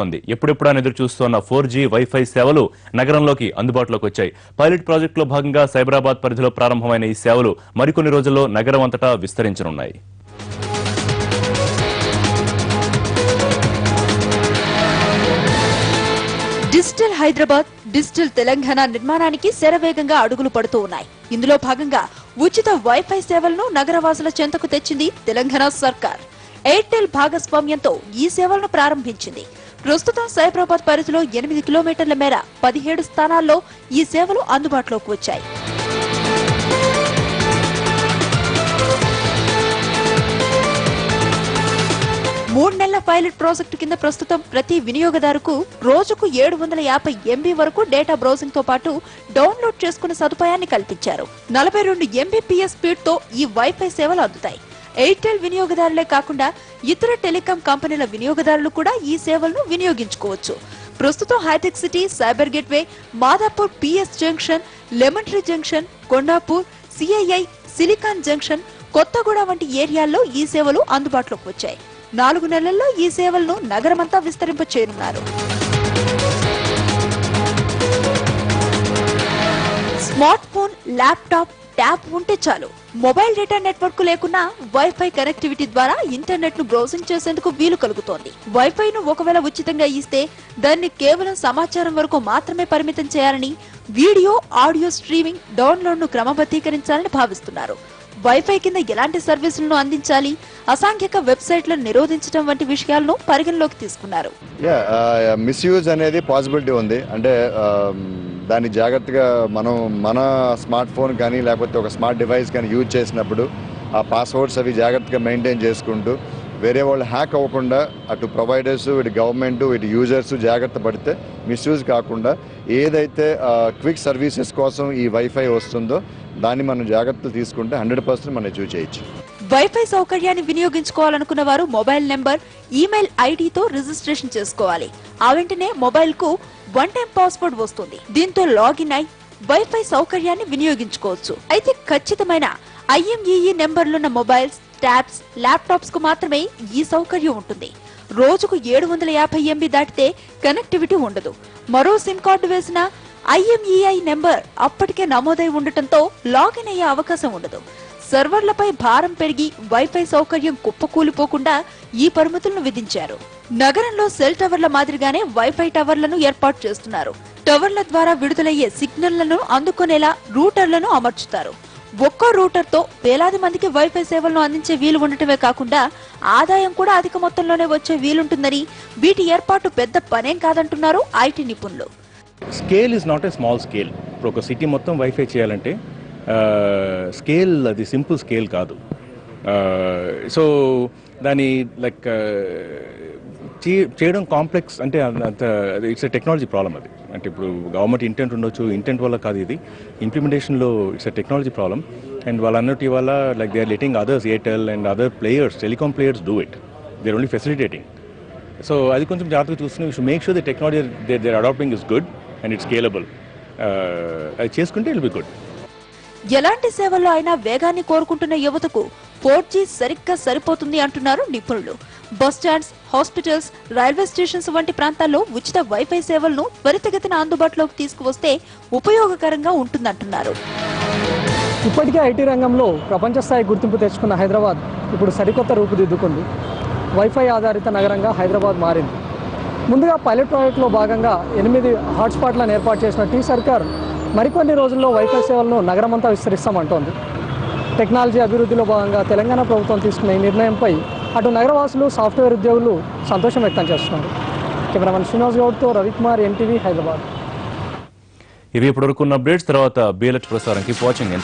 ఎప్పుడెప్పుడా ఎదురు చూస్తున్న 4G వైఫై సేవలు నగరంలోకి అందుబాటులోకి వచ్చాయి. పైలట్ ప్రాజెక్టులో భాగంగా సైబరాబాద్ పరిధిలో ప్రారంభమైన ఈ సేవలు మరికొన్ని రోజుల్లో నగరం అంతటా విస్తరించనున్నాయి. డిజిటల్ హైదరాబాద్, డిజిటల్ తెలంగాణ నిర్మాణానికి శరవేగంగా అడుగులు పడుతూ ఉన్నాయి. ఇందులో భాగంగా ఉచిత వైఫై సేవలను నగరవాసుల చెంతకు తెచ్చింది తెలంగాణ సర్కార్. ఎయిర్టెల్ భాగస్వామ్యంతో ఈ సేవలను ప్రారంభించింది. ప్రస్తుతం సైబరాబాద్ పరిధిలో 8 కిలోమీటర్ల మేర 17 స్థానాల్లో ఈ సేవలు అందుబాటులోకి వచ్చాయి. మూడు నెలల పైలట్ ప్రాజెక్టు కింద ప్రస్తుతం ప్రతి వినియోగదారుకు రోజుకు 750 MB వరకు డేటా బ్రౌజింగ్ తో పాటు డౌన్లోడ్ చేసుకునే సదుపాయాన్ని కల్పించారు. 42 Mbps స్పీడ్ తో ఈ వైఫై సేవలు అందుతాయి. ఎయిర్టెల్ వినియోగదారులే కాకుండా ఇతర టెలికాం కంపెనీల వినియోగదారులు కూడా ఈ సేవలను వినియోగించుకోవచ్చు. ప్రస్తుతం హైటెక్ City, Cyber Gateway, Madhapur PS junction, Lemon Tree junction, Kondapur, CII, silicon junction, Kothaguda వంటి ఏరియాల్లో ఈ సేవలు అందుబాటులోకి వచ్చాయి. 4 నెలల్లో ఈ సేవలను నగరమంతా విస్తరింపచేయనున్నారు. స్మార్ట్ ఫోన్, ల్యాప్టాప్, ట్యాబ్ ఉంటే చాలు. మొబైల్ డేటా నెట్వర్క్ లేకున్నా వైఫై కనెక్టివిటీ ద్వారా ఇంటర్నెట్ ను బ్రౌజింగ్ చేసేందుకు వీలు కలుగుతోంది. వైఫై ను ఒకవేళ ఉచితంగా ఇస్తే దాన్ని కేవలం సమాచారం వరకు మాత్రమే పరిమితం చేయాలని, వీడియో, ఆడియో స్ట్రీమింగ్, డౌన్లోడ్ ను క్రమబద్ధీకరించాలని భావిస్తున్నారు. వైఫై కింద ఎలాంటి సర్వీసులను అందించాలి, అసాంఘిక వెబ్సైట్లను నిరోధించడం వంటి విషయాలను పరిగణలోకి తీసుకున్నారు. మిస్యూజ్ అనేది పాసిబిలిటీ ఉంది. అంటే దాన్ని జాగ్రత్తగా మన స్మార్ట్ ఫోన్ కానీ లేకపోతే ఒక స్మార్ట్ డివైస్ కానీ యూజ్ చేసినప్పుడు ఆ పాస్వర్డ్స్ అవి జాగ్రత్తగా మెయింటైన్ చేసుకుంటూ వేరే వాళ్ళు హ్యాక్ అవ్వకుండా అటు ప్రొవైడర్స్, ఇటు గవర్నమెంట్, ఇటు యూజర్స్ జాగ్రత్త పడితే మిస్యూజ్ కాకుండా ఏదైతే క్విక్ సర్వీసెస్ కోసం ఈ వైఫై వస్తుందో దాన్ని మనం జాగ్రత్తలు తీసుకుంటే 100% మనం అచీవ్ చేయొచ్చు. వైఫై సౌకర్యాన్ని వినియోగించుకోవాలనుకున్న వారు మొబైల్ నెంబర్, ఈమెయిల్ ఐడితో రిజిస్ట్రేషన్ చేసుకోవాలి. ఆ వెంటనే మొబైల్ కు 1 టైం పాస్వర్డ్ వస్తుంది. దీంతో లాగిన్ అయి వైఫై సౌకర్యాన్ని వినియోగించుకోవచ్చు. అయితే ఖచ్చితమైన IMEI నెంబర్లున్న మొబైల్స్, ట్యాబ్స్, ల్యాప్టాప్స్ కు మాత్రమే ఈ సౌకర్యం ఉంటుంది. రోజుకు 750 MB దాటితే కనెక్టివిటీ ఉండదు. మరో సిమ్ కార్డు వేసిన IMEI నెంబర్ అప్పటికే నమోదై ఉండటంతో లాగిన్ అయ్యే అవకాశం ఉండదు. సర్వర్లపై భారం పెరిగి వైఫై సౌకర్యం కుప్పకూలిపోకుండా ఈ పరిమితులను విధించారు. నగరంలో సెల్ టవర్ల మాదిరిగానే వైఫై టవర్లను ఏర్పాటు చేస్తున్నారు. టవర్ల ద్వారా విడుదలయ్యే సిగ్నల్లను అందుకునేలా రూటర్లను అమర్చుతారు. ఒక్కో రూటర్ తో వేలాది మందికి వైఫై సేవలను అందించే వీలు ఉండటమే కాకుండా ఆదాయం కూడా అధిక మొత్తంలోనే వచ్చే వీలుంటుందని, వీటి ఏర్పాటు పెద్ద పనేం కాదంటున్నారు IT నిపుణులు. Scale is not a small scale. ఇప్పుడు ఒక సిటీ మొత్తం వైఫై చేయాలంటే స్కేల్ అది సింపుల్ స్కేల్ కాదు. సో దాని లైక్ చేయడం కాంప్లెక్స్. అంటే అంత ఇట్స్ ఎ టెక్నాలజీ ప్రాబ్లం. అది అంటే ఇప్పుడు గవర్నమెంట్ ఇంటెంట్ ఉండొచ్చు, ఇంటెంట్ వల్ల కాదు, ఇది ఇంప్లిమెంటేషన్లో it's a technology problem. And వాళ్ళన్నటి వల్ల like they are letting others, Airtel and other players, telecom players do it. They are only facilitating. So అది కొంచెం జాగ్రత్తగా చూసుకుని you should make sure the technology they are adapting is good and it's scalable. అది చేసుకుంటే it will be good. ఎలాంటి సేవల్లో అయినా వేగాన్ని కోరుకుంటున్న యువతకు 4G సరిగ్గా సరిపోతుంది అంటున్నారు నిపుణులు. బస్టాండ్స్, హాస్పిటల్స్, రైల్వే స్టేషన్స్ వంటి ప్రాంతాల్లో ఉచిత వైఫై సేవలను త్వరితగతిన అందుబాటులోకి తీసుకువస్తే ఉపయోగకరంగా ఉంటుందంటున్నారు. ఇప్పటికే IT రంగంలో ప్రపంచ స్థాయి గుర్తింపు తెచ్చుకున్న హైదరాబాద్ ఇప్పుడు సరికొత్త రూపుదిద్దుకుంది. వైఫై ఆధారిత నగరంగా హైదరాబాద్ మారింది. ముందుగా పైలట్ ప్రాజెక్టులో భాగంగా 8 హాట్స్పాట్లను ఏర్పాటు చేసిన సర్కార్ మరికొన్ని రోజుల్లో వైఫై సేవలను నగరమంతా విస్తరిస్తామంటోంది. టెక్నాలజీ అభివృద్ధిలో భాగంగా తెలంగాణ ప్రభుత్వం తీసుకున్న ఈ నిర్ణయంపై అటు నగరవాసులు, సాఫ్ట్వేర్ ఉద్యోగులు సంతోషం వ్యక్తం చేస్తున్నారు. కెమెరామెన్ శ్రీనివాస్ గౌడ్తో రవికుమార్, NTV, హైదరాబాద్. ఇవి ఇప్పటివరకు ఉన్న అప్డేట్స్. తర్వాత BLH ప్రసారం. Keep watching.